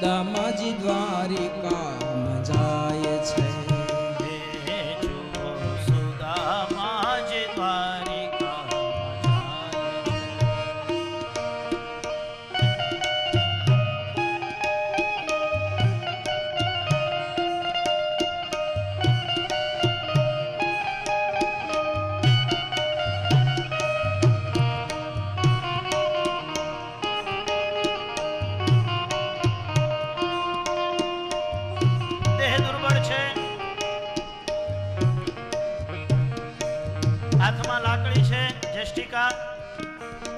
સુદામાજી દ્વારિકામાં જાય છે. સુદામાજી હાથમાં લાકડી છે, જેષ્ટિકા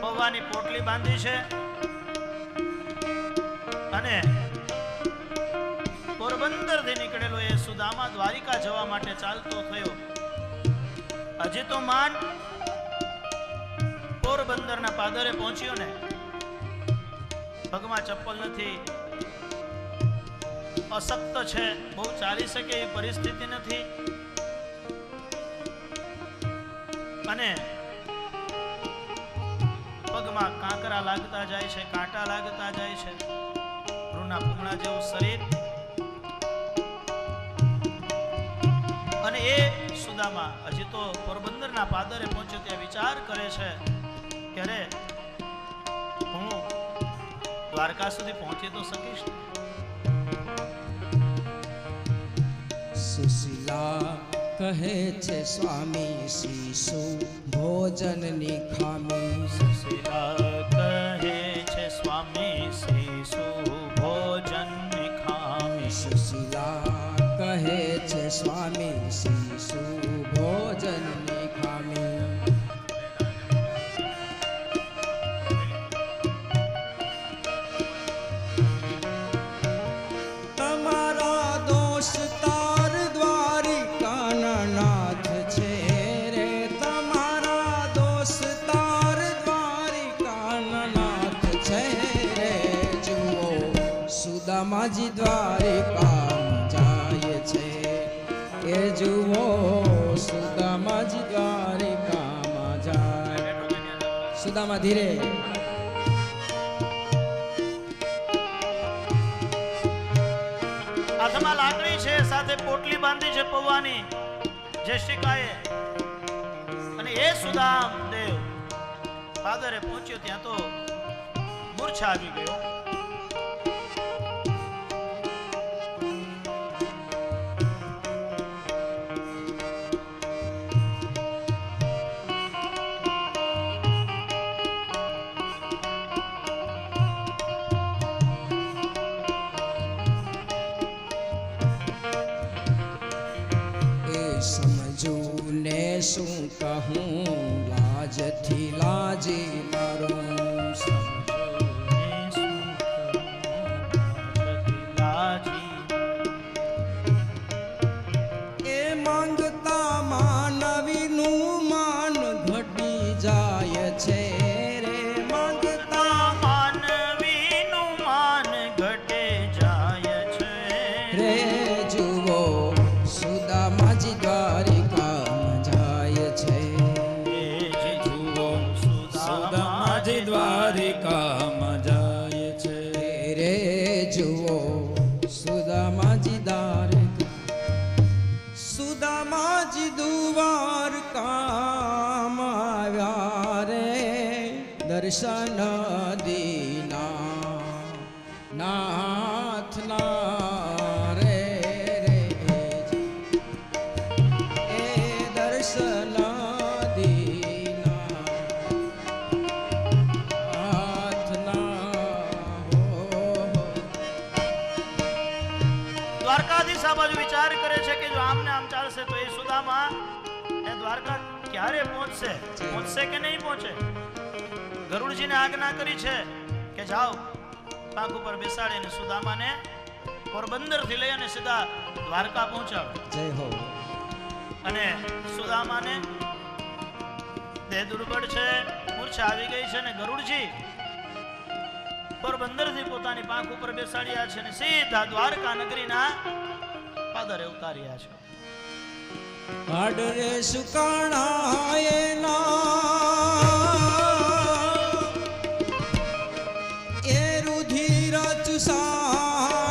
પૌવાની પોટલી બાંધી છે અને પોરબંદર થી નીકળેલો એ સુદામા દ્વારિકા જવા માટે ચાલતો થયો. હજી તો માન પોરબંદર ના પાદરે પહોંચ્યો ને પગમાં ચપ્પલ નથી, અશક્ત છે, બહુ ચાલી શકે એવી પરિસ્થિતિ નથી અને પગમાં કાંકરા લાગતા જાય છે, કાંટા લાગતા જાય છે, રૂના પૂંગળા જેવું શરીર. અને એ સુદામા હજી તો પોરબંદરના પાદરે પહોંચ્યો ત્યાં વિચાર કરે છે કે અરે હું દ્વારકા સુધી પહોંચી તો શકીશ. સુશીલા કહે છે સ્વામી શીશુ ભોજનની ખામી. સુશીલા કહે છે સ્વામી શીશુ ભોજનની ખામી. સુશીલા કહે છે સ્વામી શીશુ ભોજનની ખામી. તમારા દોષ તાર દ્વારિકાના નાથ છે રે. તમારા દોષ તાર દ્વારિકાના નાથ છે રે. જુઓ સુદામાજી દ્વારિકામાં જાય છે. એ જુઓ સુદામાજી દ્વારિકામાં જાય. સુદામા ધીરે. હાથમાં લાકડી છે, સાથે પોટલી બાંધી છે પૌવાની જેષ્ટિકાએ. અને એ સુદામ દેવ પાદરે પહોંચ્યો ત્યાં તો મૂર્છા આવી ગયો. સમજું ને શું કહું લાજથી લાજી મારું. એ માંગતા માનવીનું માન ઘટી જાય છે રે. માંગતા માનવીનું માન ઘટે જાય છે રે. જુઓ સુદામાજી દ્વારિકામાં જાય છે. જુઓ સુદામાજી દ્વારિકામાં જાય છે રે. જુઓ સુદામાજી દ્વારિકા. સુદામાજી દ્વારકામાં આવ્યા રે. દર્શન દીના નાથના રે. દ્વારકાધીશ આ બાજુ વિચાર કરે છે કે જો આમને આમ ચાલશે તો એ સુદામા એ દ્વારકા ક્યારે પહોંચશે કે નહીં પહોંચે. ગરુડજીને આજ્ઞા કરી છે કે જાઓ પાંખ ઉપર બેસાડીને સુદામાને પોરબંદર થી લઈ અને સીધા દ્વારકા પહોંચાડો. જય હો. અને સુદામાને દેહ દુર્બળ છે, મૂર્છા આવી ગઈ છે, અને ગરુડજી પોરબંદર થી પોતાની પાંખ ઉપર બેસાડ્યા છે અને સીધા દ્વારકા નગરીના પાદરે ઉતાર્યા છે. કાડરે સુકાણા એના એ રુધિર ચુસા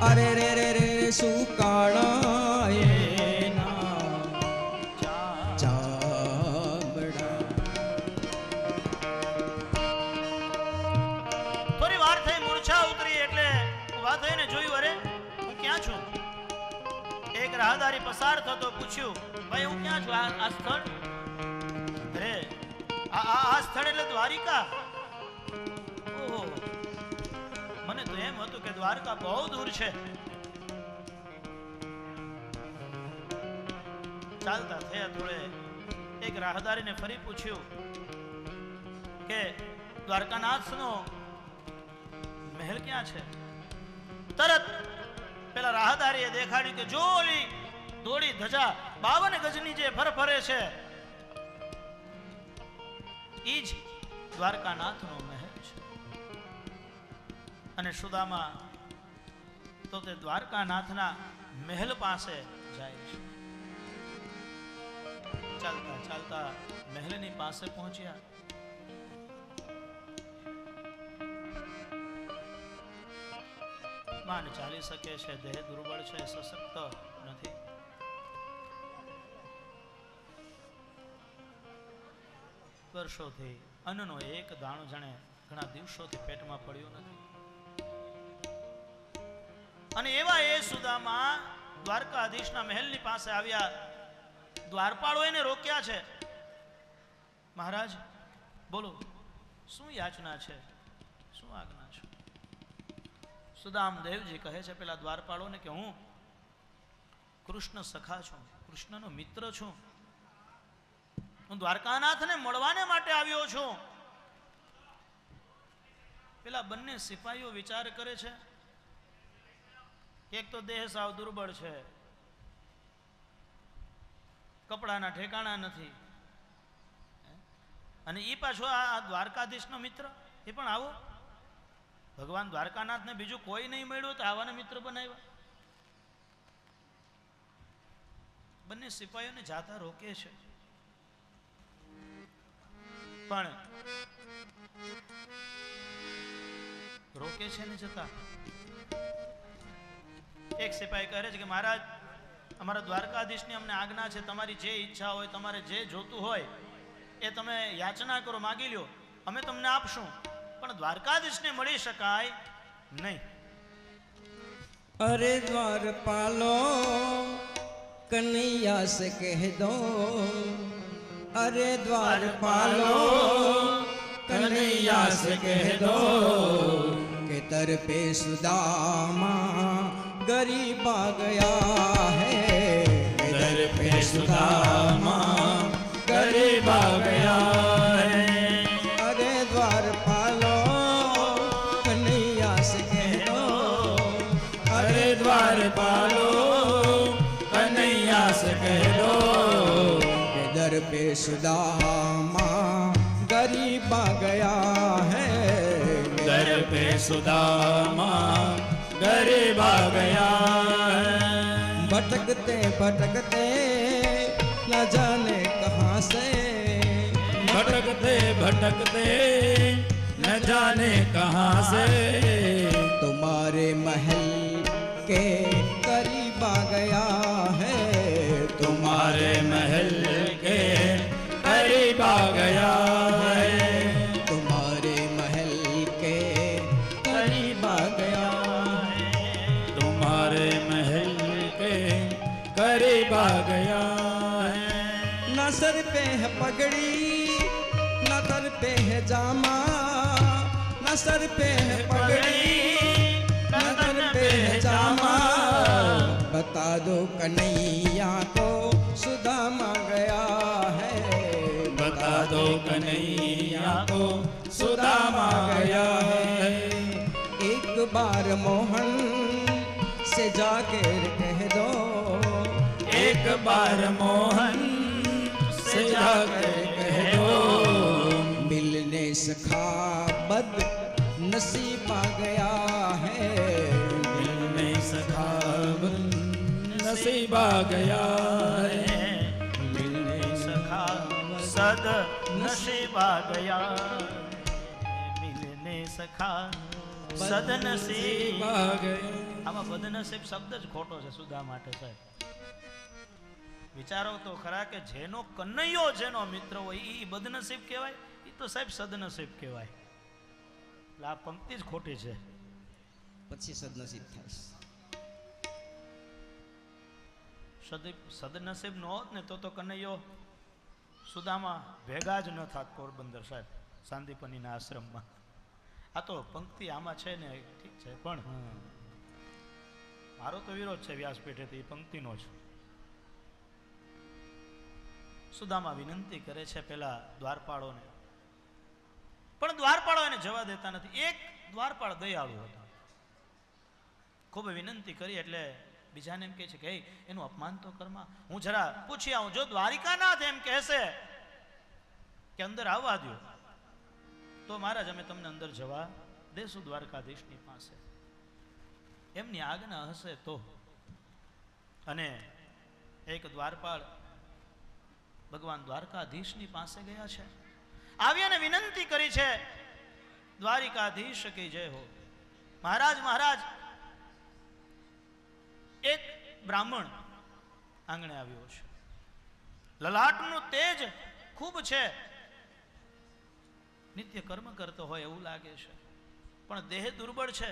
અરે રે રે રે સુકાણા એના ચામડા. થોડી વાર થઈ, મૂર્છા ઉતરી એટલે ઊભા થઈને જોયું, અરે હું ક્યાં છું? એક રાહદારી પસાર થતો પૂછ્યું, ભાઈ હું ક્યાં છું? આ સ્થળ? અરે આ સ્થળ એટલે દ્વારિકા. ઓહો, મને તો એમ હતું કે દ્વારકા બહુ દૂર છે. ચાલતા થયા થોડે, એક રાહદારીને ફરી પૂછ્યું કે દ્વારકાનાથનો મહેલ ક્યાં છે? તરત પેલા રાહદારીએ દેખાડ્યું કે જો ઓલી દોડી ધજા 52 ગજની જે ફરફરે છે, ઈ જ દ્વારકાનાથનો મહેલ છે. અને સુદામા તો તે દ્વારકાનાથના મહેલ પાસે જાય છે. ચાલતા ચાલતા મહેલની પાસે પહોંચ્યા. માંડ ચાલી શકે છે, દેહ દુર્બળ છે, સશક્ત નથી. વર્ષોથી અન્નનો એક દાણો જાણે ઘણા દિવસોથી પેટમાં પડ્યો નથી. અને એવા એ સુદામા દ્વારકાધીશના મહેલની પાસે આવ્યા. દ્વારપાળો એને રોક્યા છે. મહારાજ બોલો, શું યાચના છે, શું આજ્ઞા છે? સુદામદેવજી કહે છે પેલા દ્વારપાળોને કે હું કૃષ્ણ સખા છું, કૃષ્ણનો મિત્ર છું. હું દ્વારકાનાથને મળવાને માટે આવ્યો છું. પેલા બંને સિપાહીઓ વિચાર કરે છે, એક તો દેહ સાવ દુર્બળ છે, કપડાના ઠેકાણા નથી, અને ઈ પાછો આ દ્વારકાધીશનો મિત્ર, એ પણ આવો. ભગવાન દ્વારકાનાથને બીજું કોઈ નહીં મળ્યું તો આવાને મિત્ર બનાવ્યા. બંને સિપાહીઓને જાતા રોકે છે, પણ રોકે છે ને જતા એક સિપાહી કહે છે કે મહારાજ, અમારા દ્વારકાધીશની અમને આજ્ઞા છે, તમારી જે ઈચ્છા હોય, તમારે જે જોતું હોય એ તમે યાચના કરો, માગી લ્યો, અમે તમને આપશું, પણ દ્વારકાધીશને મળી શકાય નહીં. અરે દ્વારપાલો કનૈયા સે કહ દો, અરે દ્વારપાલો કનૈયા સે કહ દો કે तर पे सुदामा गरीब आ गया है, दर पे सुदामा गरीब आ गया है. अरे द्वारपालो कन्हैया से कह दो, अरे द्वारपालो कन्हैया से कह दो के दर पे सुदामा गरीब आ गया है, दर पे सुदामा गरीब आ गया है. भटकते भटकते न जाने कहाँ से, भटकते भटकते न जाने कहाँ से तुम्हारे महल के करीब आ गया है, तुम्हारे महल के करीब आ गया है. तुम्हारे महल के करीब आ गया है, तुम्हारे महल के करीब आ गया है. न सर पे है पगड़ी न सर पे है जामा, न सर पे है पगड़ी न सर पे है जामा, बता दो कन्हैया को सुदामा गया है, बता दो कन्हैया को सुदामा गया है. एक बार मोहन से जाकर कह दो, एक बार मोहन से जाकर कह दो मिलने सखा बद नसीब आ गया है, मिलने सखा नसीब आ गया है. मिलने सखा सद नसीब आ गया, मिलने सखा સદનસીબ ગયો. આમાં બદનસીબ શબ્દ જ ખોટો છે સુધા માટે સાહેબ. વિચારો તો ખરા કે જેનો કનૈયો જેનો મિત્ર હોય એ બદનસીબ કહેવાય, એ તો સાહેબ સદનસીબ કહેવાય. એટલે આ પંક્તિ જ ખોટી છે. પછી સદનસીબ થાય. સદનસીબ ન હોત ને તો કનૈયો સુદામાં ભેગા જ ન થાત પોરબંદર સાહેબ સાંદીપનીના આશ્રમમાં. આ તો પંક્તિ આમાં છે ને ઠીક છે, પણ મારો તો વિરોધ છે વ્યાસપીઠેથી એ પંક્તિનો જ. સુદામા વિનંતી કરે છે પેલા દ્વારપાળોને, પણ દ્વારપાળો એને જવા દેતા નથી. એક દ્વારપાળ દયાળુ હતો, ખૂબ વિનંતી કરી એટલે બીજાને એમ કહે છે કે એનું અપમાન તો કરમાં, હું જરા પૂછી આવું. જો દ્વારિકાનાથ એમ કહેશે કે અંદર આવવા દો તો મહારાજ અમે તમને અંદર જવા દેશું દ્વારકાધીશની પાસે, એમની આજ્ઞા હશે તો. અને એક દ્વારપાળ ભગવાન દ્વારકાધીશની પાસે ગયા છે, આવી અને વિનંતી કરી છે, દ્વારિકાધીશ કી જય હો. મહારાજ મહારાજ એક બ્રાહ્મણ આંગણે આવ્યો છે, લલાટનું તેજ ખૂબ છે, નિત્ય કર્મ કરતો હોય એવું લાગે છે, પણ દેહ દુર્બળ છે,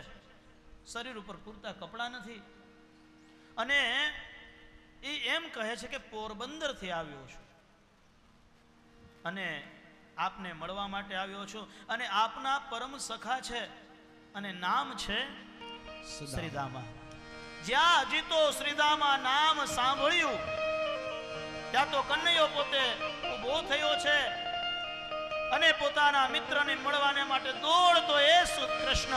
શરીર ઉપર પૂરતા કપડા નથી, અને એ એમ કહે છે કે પોરબંદરથી આવ્યો છું અને આપને મળવા માટે આવ્યો છું, અને આપના પરમ સખા છે અને નામ છે શ્રીદામા. જ્યાં હજી તો શ્રીદામા નામ સાંભળ્યું ત્યાં તો કનૈયો પોતે ઉભો થયો છે અને પોતાના મિત્રને મળવાને માટે દોડતો એ કૃષ્ણ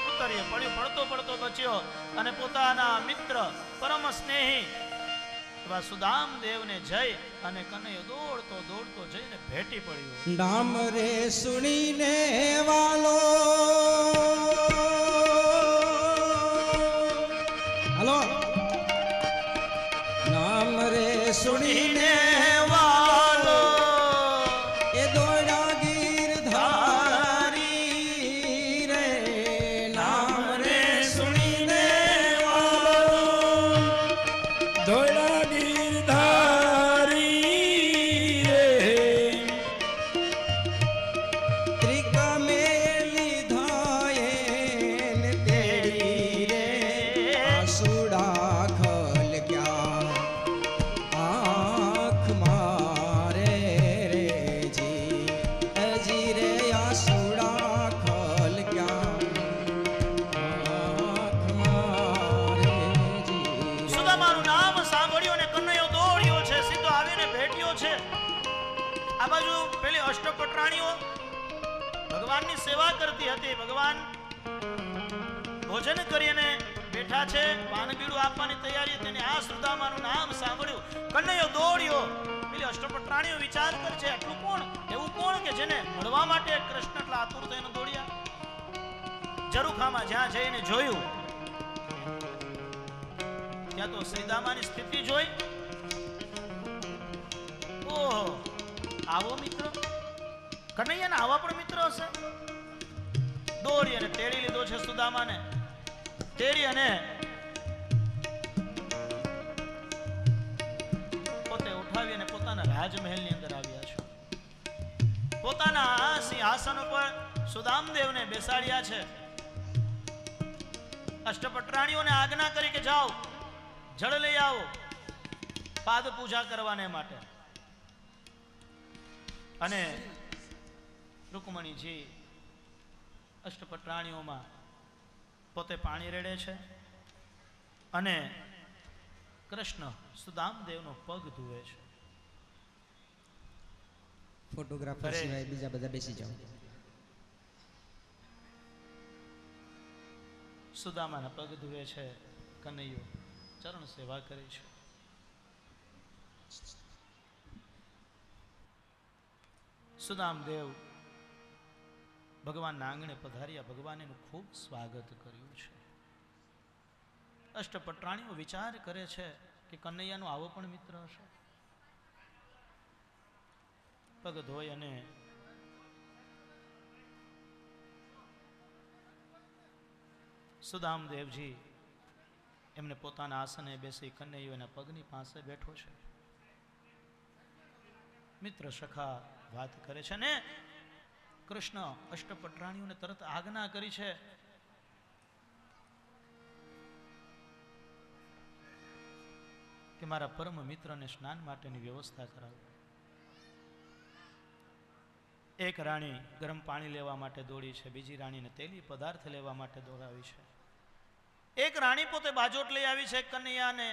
ઉતર્યો, પડતો પડતો બચ્યો અને પોતાના મિત્ર પરમ સ્નેહી એવા સુદામ દેવને જઈ અને કનૈયો દોડતો દોડતો જઈને ભેટી પડ્યો. નામ રે સુણીને વાલો, હાલો, નામ રે સુણીને વાલો એ દોડા ગીરધારી રે, નામ રે સુણીને વાલો, ધોળા ગીરધારી રે, ત્રિકમે લીધા એને તેડી રે, આસુડા ખલ ગયા આંખ મારે રે જી, હજી રે આસુડા ખલ ગયા આંખ મારે જી. સુદામાનું નામ સાંભળ્યું અને કનૈયો દોડ્યો છે, સીધો આવીને ભેટ્યો છે. આ બાજુ પેલી અષ્ટપટરાણીઓ ભગવાનની સેવા કરતી હતી, ભગવાન ભોજન કરીને બેઠા છે, પાનબીડું આપવાની તૈયારી હતી, આ સુદામાનું નામ સાંભળ્યું, કનૈયો દોડ્યો. પેલી અષ્ટપટરાણીઓ વિચાર કરે છે આટલું કોણ, એવું કોણ કે જેને મળવા માટે કૃષ્ણ એટલા આતુર થઈને દોડ્યા. ઝરૂખામાં જ્યાં જઈને જોયું ત્યાં તો શ્રીદામાની સ્થિતિ જોઈ, ઓહો આવો મિત્ર, કનૈયાના આવા પણ મિત્ર હશે. દોડી અને તેડી લીધો છે સુદામાને, તેડી અને પોતે ઉઠાવી અને પોતાના રાજમહેલની અંદર આવ્યા છે. પોતાના સિંહાસન ઉપર સુદામદેવને બેસાડ્યા છે. અષ્ટપટરાણીઓને આજ્ઞા કરી કે જાઓ જળ લઈ આવો પાદ પૂજા કરવાને માટે. અને રૂકમણીજી અષ્ટપટરાણીઓમાં પોતે પાણી રેડે છે અને કૃષ્ણ સુદામદેવનો પગ ધુએ છે. ફોટોગ્રાફર અરે. સિવાય બીજા બધા બેસી જાઓ. સુદામાના પગ ધુએ છે, કનૈયો ચરણ સેવા કરે છે. સુદામદેવ ભગવાનના આંગણે પધાર્યા, ભગવાન એનું ખૂબ સ્વાગત કર્યું છે. અષ્ટપટરાણીઓ વિચાર કરે છે કે કનૈયાનો આવો પણ મિત્ર હશે. પગ ધોઈ અને સુદામદેવજી એમને પોતાના આસને બેસી કનૈયો એના પગની પાસે બેઠો છે. મિત્ર સખા વાત કરે છે ને કૃષ્ણ અષ્ટપટરાણીઓને તરત આજ્ઞા કરી છે કે મારા પરમ મિત્રને સ્નાન માટેની વ્યવસ્થા કરાવો. એક રાણી ગરમ પાણી લેવા માટે દોડી છે, બીજી રાણીને તેલી પદાર્થ લેવા માટે દોડાવી છે. એક રાણી પોતે બાજોટ લઈ આવી છે કનૈયાને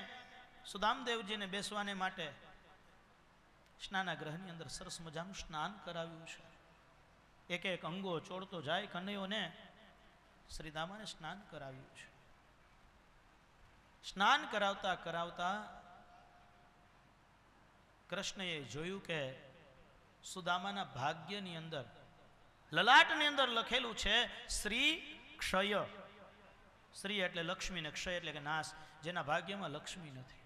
સુદામદેવજીને બેસવાને માટે સ્નાનાગ્રહની અંદર સરસ મજાનું સ્નાન કરાવ્યું છે. એક એક અંગો ચોડતો જાય કનૈયોને શ્રીદામાને સ્નાન કરાવ્યું છે. સ્નાન કરાવતા કરાવતા કૃષ્ણએ જોયું કે સુદામાના ભાગ્યની અંદર લલાટની અંદર લખેલું છે શ્રી ક્ષય. શ્રી એટલે લક્ષ્મી ને ક્ષય એટલે કે નાશ. જેના ભાગ્યમાં લક્ષ્મી નથી.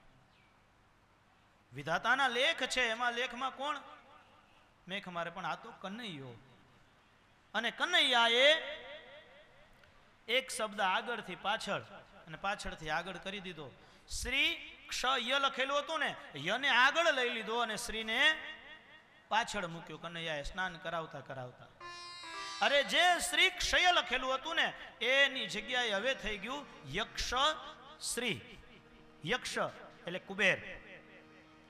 વિધાતાના લેખ છે, એમાં લેખમાં કોણ? મેઘ મારે, પણ આ તો કનૈયો. અને કનૈયાએ એક શબ્દ આગળથી પાછળ અને પાછળથી આગળ કરી દીધો. શ્રી ક્ષય લખેલું હતું ને, યને આગળ લઈ લીધો અને શ્રીને પાછળ મૂક્યો કનૈયાએ સ્નાન કરાવતા કરાવતા. અરે જે શ્રી ક્ષય લખેલું હતું ને એની જગ્યાએ હવે થઈ ગયું યક્ષ શ્રી. યક્ષ એટલે કુબેર,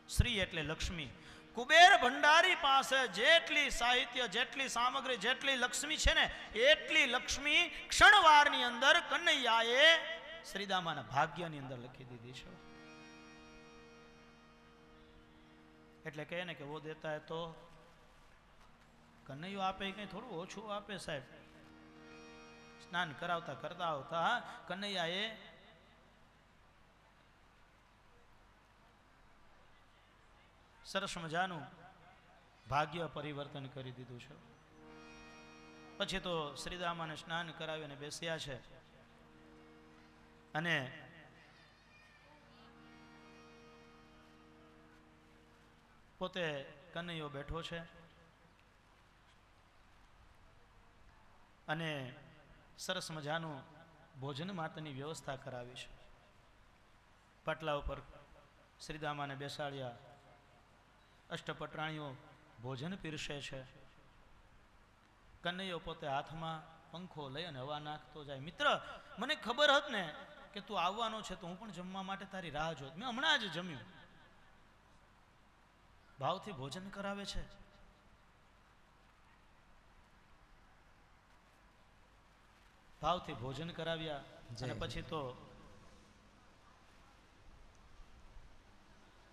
શ્રી એટલે લક્ષ્મી. કુબેર ભંડારી પાસે જેટલી સાહિત્ય, જેટલી સામગ્રી, જેટલી લક્ષ્મી છે ને એટલી લક્ષ્મી ક્ષણવારની અંદર કનૈયાએ શ્રીદામાના ભાગ્યની અંદર લખી દીધી છે. એટલે કહે ને કે વો દેતા હે તો કનૈયો આપે કઈ થોડું ઓછું આપે સાહેબ. સ્નાન કરાવતા કરતા આવતા કનૈયાએ સરસ મજાનું ભાગ્ય પરિવર્તન કરી દીધું છે. પછી તો શ્રીદામાને સ્નાન કરાવીને બેસ્યા છે અને પોતે કનૈયો બેઠો છે અને સરસ મજાનું ભોજન માટેની વ્યવસ્થા કરાવી છે. પાટલા ઉપર શ્રીદામાને બેસાડ્યા, અષ્ટપટરાણીઓ ભોજન પીરસે છે. કનૈયો પોતે હાથમાં પંખો લઈ અને હવા નાખતો જાય. મિત્ર, મને ખબર હોત ને કે તું આવવાનો છે તો હું પણ જમવા માટે તારી રાહ જોત. મેં હમણાં જ જમ્યું. ભાવથી ભોજન કરાવે છે. ભાવથી ભોજન કરાવ્યા અને પછી તો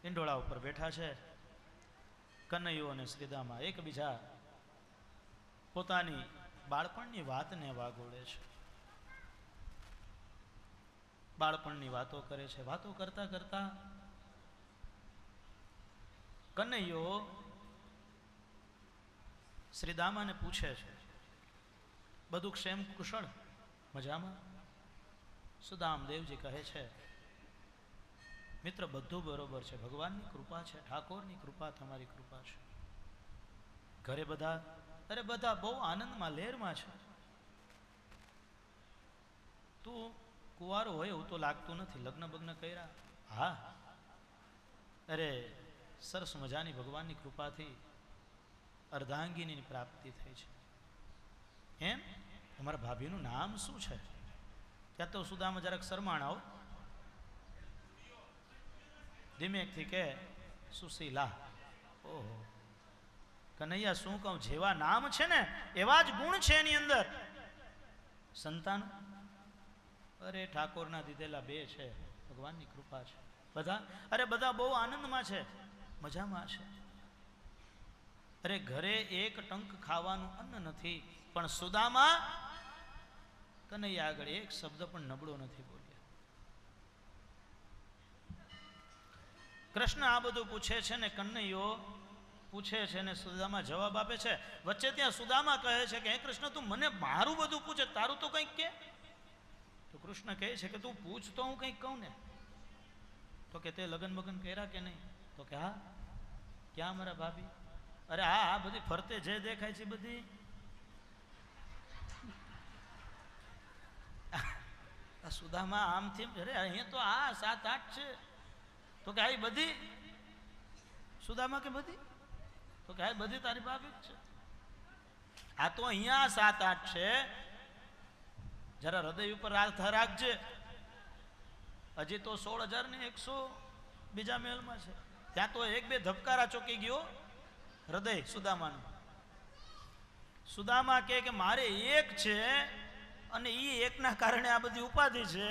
ઈંડોળા ઉપર બેઠા છે. કનૈયો અને શ્રીદામા એકબીજા પોતાની બાળપણની વાતને વાગોળે છે. બાળપણની વાતો કરે છે. વાતો કરતા કરતા કનૈયો શ્રીદામાને પૂછે છે, બધું ક્ષેમ કુશળ, મજામાં? સુદામદેવજી કહે છે, મિત્ર બધું બરોબર છે, ભગવાનની કૃપા છે, ઠાકોરની કૃપા, તમારી કૃપા છે. ઘરે બધા? અરે બધા બહુ આનંદમાં, લહેરમાં છે. તું કુંવારો હોય એવું તો લાગતું નથી. લગ્ન બગ્ન કર્યા? હા. અરે સરસ મજાની ભગવાનની કૃપાથી અર્ધાંગીની પ્રાપ્તિ થઈ છે. એમ? તમારા ભાભીનું નામ શું છે? ત્યાં તો સુદામા જરાક શરમાણ આવો, ધીમેકથી કે સુશીલા. ઓહો, કનૈયા શું કહું, જેવા નામ છે ને એવા જ ગુણ છે એની અંદર. સંતાન? અરે ઠાકોરના દીધેલા બે છે, ભગવાનની કૃપા છે. બધા? અરે બધા બહુ આનંદમાં છે, મજામાં છે. અરે ઘરે એક ટંક ખાવાનું અન્ન નથી, પણ સુદામા કનૈયા આગળ એક શબ્દ પણ નબળો નથી બોલ્યા. કૃષ્ણ આ બધું પૂછે છે ને કનૈયો પૂછે છે ને સુદામા જવાબ આપે છે. વચ્ચે ત્યાં સુદામા કહે છે કે હે કૃષ્ણ, તું મને મારું બધું પૂછે, તારું તો કંઈક કે. તો કૃષ્ણ કહે છે કે તું પૂછ તો હું કંઈક કહું ને. તો કે તે લગન બગન કર્યા કે નહીં? તો કે હા. ક્યાં મારા ભાભી? અરે હા હા, બધી ફરતે જે દેખાય છે બધી. સુદામા આમથી અરે અહીંયા તો આ 7-8 છે. તો કે આ બધી સુદામા કે બધી? તો કે આ બધી તારી ભાભી જ છે. આ તો અહીંયા 7-8 છે. જરા હૃદય ઉપર હાથ રાખજે. હજી તો 16,100 બીજા મહેલમાં છે. ત્યાં તો 1-2 ધબકારા ચોકી ગયો હૃદય સુદામાનું. સુદામા કે મારે એક છે અને એ એકના કારણે આ બધી ઉપાધિ છે.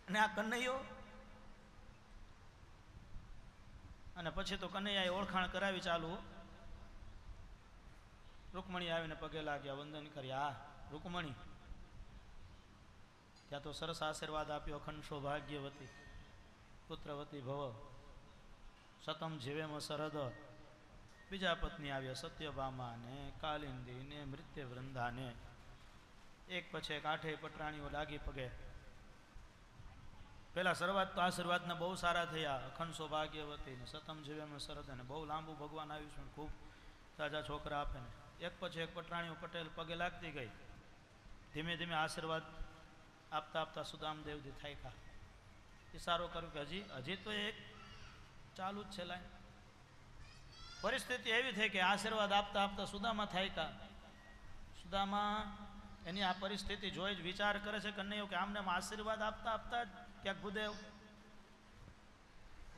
અને આ કનૈયો, અને પછી તો કનૈયાએ ઓળખાણ કરાવી ચાલુ. રૂકમણી આવીને પગે લાગ્યા, વંદન કર્યા. રૂકમણી ત્યાં તો સરસ આશીર્વાદ આપ્યો. અખંડ સૌભાગ્યવતી પુત્રવતી ભવ, સતમ જીવેમ સરદ. બીજા પત્ની આવ્યા, સત્યભામા ને કાલિંદી ને મૃત્યુવૃંદા ને. એક પછી એક 8 પટરાણીઓ લાગી પગે. પેલા શરૂઆત તો આશીર્વાદના બહુ સારા થયા. અખંડ સૌભાગ્યવતી ને સતમ જીવેમ સરદ ને બહુ લાંબુ ભગવાન આવ્યું છે, ખૂબ તાજા છોકરા આપે ને. એક પછી એક પટરાણીઓ પટેલ પગે લાગતી ગઈ. ધીમે ધીમે આશીર્વાદ આપતા આપતા સુદામદેવજી થાયકા. ઈશારો કર્યું કે હજી તો એક ચાલુ જ છે લાઈન. પરિસ્થિતિ એવી થઈ કે આશીર્વાદ આપતા આપતા સુદામા થાયકા. સુદામા એની આ પરિસ્થિતિ જોઈ જ વિચાર કરે છે કે નહીં કે આમને આશીર્વાદ આપતા આપતા જ ક્યાંક ગુદેવ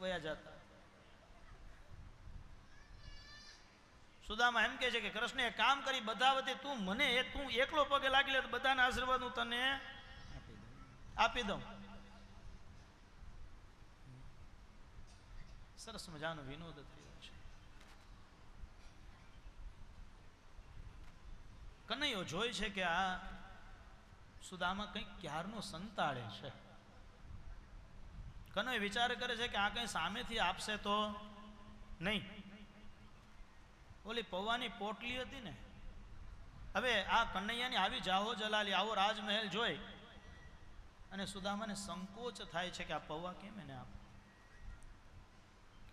વયા જતા. સુદામા એમ કહે છે કે કૃષ્ણ એક કામ કરી, બધા વતી તું એકલો પગે લાગી લે તો બધાના આશીર્વાદ હું તને આપી દઉં. સરસ મજાનો વિનોદ થયો છે. કનૈયો જોઈ છે કે આ સુદામા કંઈક ક્યારનો સંતાડે છે. કનૈયો વિચાર કરે છે કે આ કંઈ સામેથી આપશે તો નહીં. ઓલી પૌવાની પોટલી હતી ને, હવે આ કનૈયાની આવી જાહો જલાલી, આવો રાજમહેલ જોઈ અને સુદામાને સંકોચ થાય છે કે આ પૌવા કેમ એને આપ.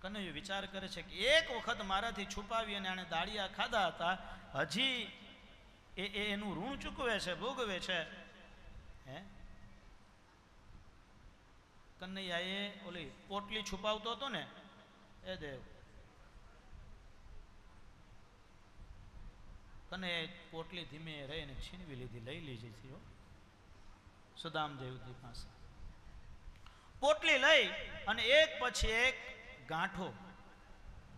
કનૈયો વિચાર કરે છે કે એક વખત મારાથી છુપાવી અને આને દાળિયા ખાધા હતા, હજી એનું ઋણ ચૂકવે છે, ભોગવે છે. હે કનૈયાએ ઓલી પોટલી છુપાવતો હતો ને, એ દેવ કનૈયાએ પોટલી ધીમે રહીને છીનવી લીધી, લઈ લીધી હતી સુદામદેવજી પાસે. પોટલી લઈ અને એક પછી એક ગાંઠો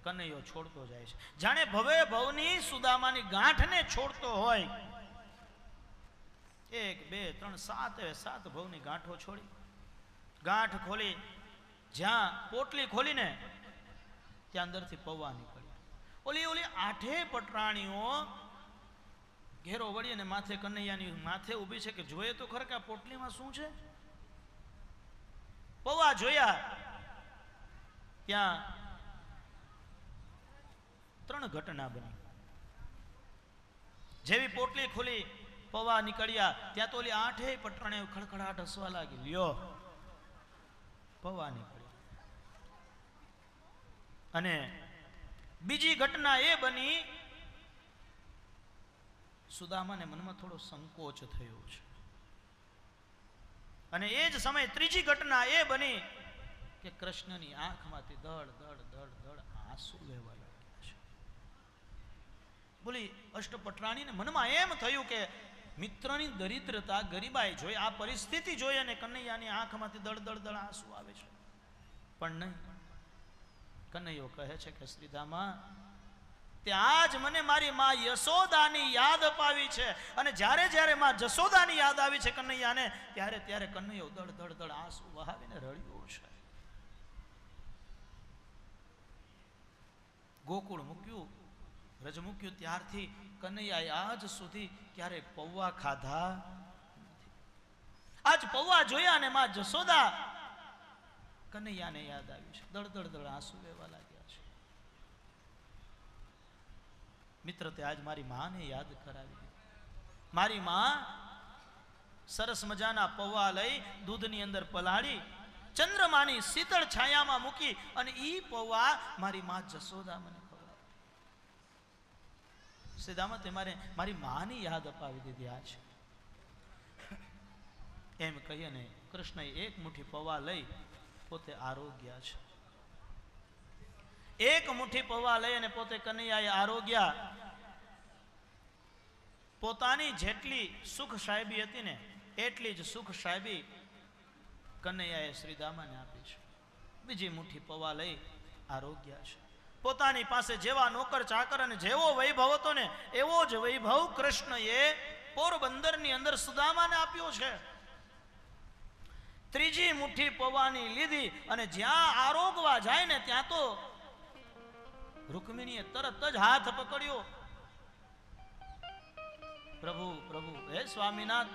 કનૈયો છોડતો જાય છે, જાણે ભવે ભવની સુદામાની ગાંઠને છોડતો હોય. 1 2 3 7 ભવની ગાંઠો છોડી, ગાંઠ ખોલી, જ્યાં પોટલી ખોલીને ત્યાં અંદરથી પૌવા નીકળ્યા. ઓલી 8 પટરાણીઓ ઘેરો વળી અને માથે કનૈયાની માથે ઊભી છે કે જોઈએ તો ખરે કે આ પોટલીમાં શું છે. પૌવા જોયા ત્યાં 3 ઘટના બની. જેવી પોટલી ખોલી, પૌવા નીકળ્યા, ત્યાં તો ઓલી 8 પટરાણીઓ ખડખડાટ હસવા લાગી. લ્યો પૌવા નીકળ્યા. અને બીજી ઘટના એ બની, સુદામાને મનમાં થોડો સંકોચ થયો છે. અને એ જ સમયે ત્રીજી ઘટના એ બની કે કૃષ્ણની આંખમાંથી દળ દળ દળ દળ આંસુ વહેવા લાગ્યા છે. બોલી અષ્ટપટરાણીને મનમાં એમ થયું કે મિત્રની દરિદ્રતા, ગરીબાઈ જોઈ, આ પરિસ્થિતિ જોઈ અને કનૈયાની આંખમાંથી દળ દળ દળ આંસુ આવે છે. પણ નહીં, કનૈયો કહે છે કે શ્રીદામા, ત્યાં જ મને મારી માં યશોદાની યાદ અપાવી છે. અને જ્યારે જ્યારે માં જશોદાની યાદ આવી છે કનૈયાને, ત્યારે ત્યારે કનૈયો દળ દળ દળ આંસુ વહાવીને રડ્યો છે. ગોકુળ મૂક્યું, વ્રજ મૂક્યું, ત્યારથી કનૈયાએ આજ સુધી ક્યારેક પૌવા ખાધા નથી. આજ પૌવા જોયા અને માં જશોદા કનૈયાને યાદ આવી છે. દળ દળ દળ આંસુ વહેવા લાગ્યા છે. મિત્ર, તે આજ મારી માને યાદ કરાવી. મારી માં સરસ મજાના પૌવા લઈ દૂધની અંદર પલાળી ચંદ્રમાની શીતળ છાયામાં મૂકી અને ઈ પૌવા મારી માં જશોદા મને ખવડાવી. સીધામાં તે મારી માની યાદ અપાવી દીધી. આ છે એમ કહીને કૃષ્ણએ એક મુઠ્ઠી પૌવા લઈ પોતે આરોગ્યા છે. એક મુઠ્ઠી પૌવા લઈ અને પોતે કનૈયાએ આરોગ્યા. પોતાની જેટલી સુખ સાહેબી હતી ને એટલી જ સુખ સાહેબી કનૈયાએ શ્રીદામાને આપી છે. બીજી મુઠ્ઠી પૌવા લઈ આરોગ્યા છે. પોતાની પાસે જેવા નોકર ચાકર અને જેવો વૈભવ હતો ને એવો જ વૈભવ કૃષ્ણએ પોરબંદરની અંદર સુદામાને આપ્યો છે. ત્રીજી મુઠ્ઠી પૌવાની લીધી અને જ્યાં આરોગવા જાય ને ત્યાં તો રૂકમિણીએ તરત જ હાથ પકડ્યો. પ્રભુ પ્રભુ, હે સ્વામીનાથ,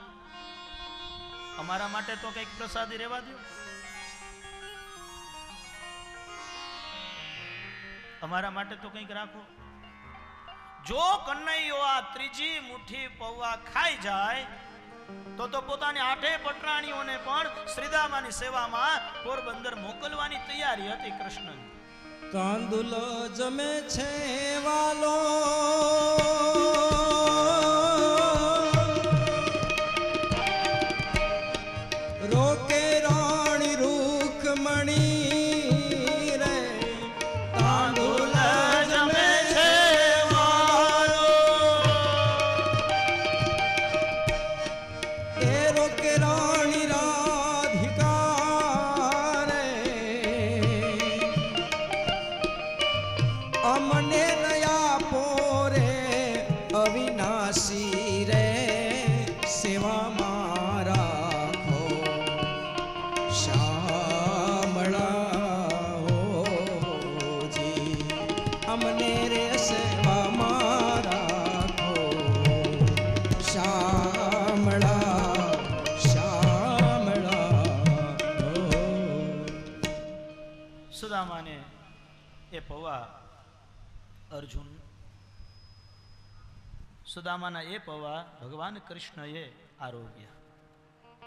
અમારા માટે તો કઈક પ્રસાદી રહેવા દો, અમારા માટે તો કંઈક રાખો. જો કનૈયો આ ત્રીજી મુઠ્ઠી પૌવા ખાઈ જાય તો પોતાની આઠે પટરાણીઓને પણ શ્રીદામાની સેવામાં પોરબંદર મોકલવાની તૈયારી હતી કૃષ્ણની. કાંદુલો જમે છે વાલો રોકે રાણી રૂકમણી રે. કાંદુલ જમે છે વાલો એ રોકે રાણી રાધિકા રે. અમને નયા પોરે અવિનાશી રે સેવામાં રાખો શ્યામળા હોજી. અમને રે સેવામાં રાખો શ્યામળા શ્યામળા હો. સુદામાને એ પૌવા અર્જુન, સુદામાના એ પૌવા ભગવાન કૃષ્ણએ આરોગ્યા.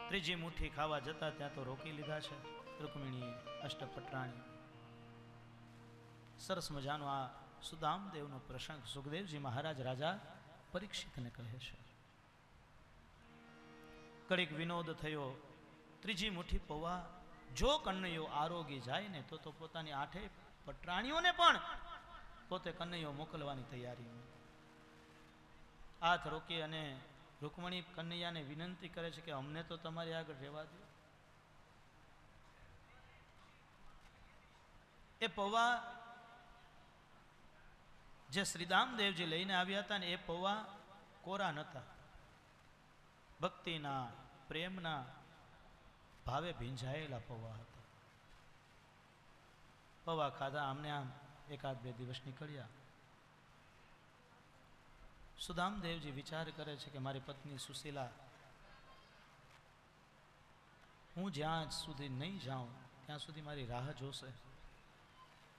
ત્રીજી મુઠ્ઠી ખાવા જતા ત્યાં તો રોકી લીધા છે રૂકમિણીએ, અષ્ટપટરાણી. સરસ મજાનો આ સુદામદેવનો પ્રસંગ સુખદેવજી મહારાજ રાજા પરીક્ષિતને કહે છે. કડીક વિનોદ થયો. ત્રીજી મુઠ્ઠી પૌવા જો કનૈયો આરોગી જાય ને તો પોતાની આઠે પટરાણીઓને પણ પોતે કનૈયો મોકલવાની તૈયારી. હાથ રોકી અને રૂકમણી કનૈયાને વિનંતી કરે છે કે અમને તો તમારી આગળ રહેવા દો. એ પૌવા જે શ્રીદામદેવજી લઈને આવ્યા હતા ને એ પૌવા કોરા નતા, ભક્તિના પ્રેમના ભાવે ભીંજાયેલા પૌવા હતા. પૌવા ખાધા, આમને આમ એકાદ બે દિવસ નીકળ્યા. સુદામદેવજી વિચાર કરે છે કે મારી પત્ની સુશીલા, હું જ્યાં સુધી નહીં જાઉં ત્યાં સુધી મારી રાહ જોશે.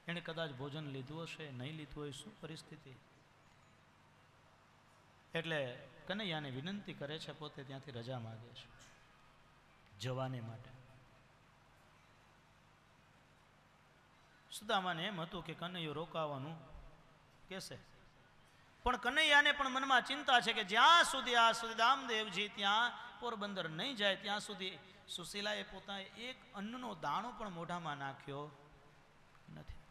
એણે કદાચ ભોજન લીધું હશે, નહીં લીધું હોય, શું પરિસ્થિતિ. એટલે કનૈયાને વિનંતી કરે છે, પોતે ત્યાંથી રજા માગે છે જવાને માટે. સુદામાને એમ હતું કે કનૈયો રોકાવાનું કહેશે, પણ કનૈયાને પણ મનમાં ચિંતા છે કે જ્યાં સુધી આ સુદામદેવજી ત્યાં પોરબંદર નહીં જાય ત્યાં સુધી સુશીલાએ પોતાએ એક અન્નનો દાણો પણ મોઢામાં નાખ્યો નથી.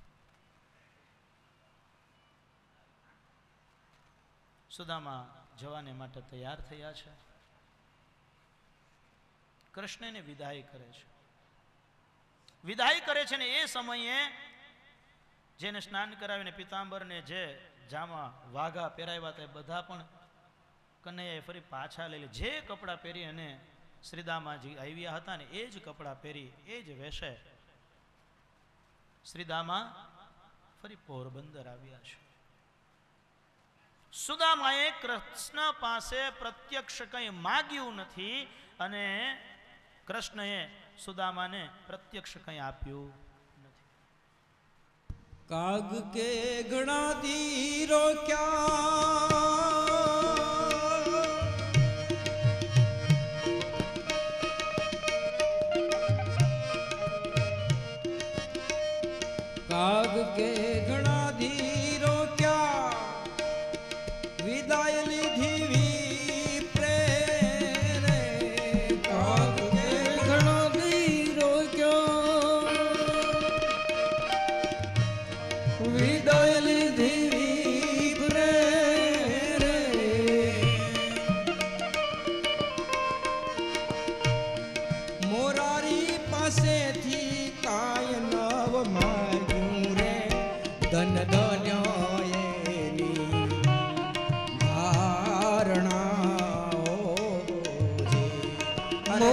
સુદામા જવાને માટે તૈયાર થયા છે. કૃષ્ણને વિદાય કરે છે. વિદાય કરે છે ને એ સમયે જેને સ્નાન કરાવીને પિતાંબરને જે જામાં વાઘા પહેરાવ્યા હતા બધા પણ કનૈયાએ ફરી પાછા લઈ લે. જે કપડાં પહેરી અને શ્રીદામાજી આવ્યા હતા ને એ જ કપડાં પહેરી એ જ વેશે શ્રીદામા ફરી પોરબંદર આવ્યા છે. સુદામાએ કૃષ્ણ પાસે પ્રત્યક્ષ કંઈ માગ્યું નથી અને કૃષ્ણએ સુદામાને પ્રત્યક્ષ કંઈ આપ્યું નથી. કાગ કે ઘણા ધીરો કાગ કે ઘણા ધીરો ક્યાં વિદાય લીધી વી પ્રેરે. કાગ કે से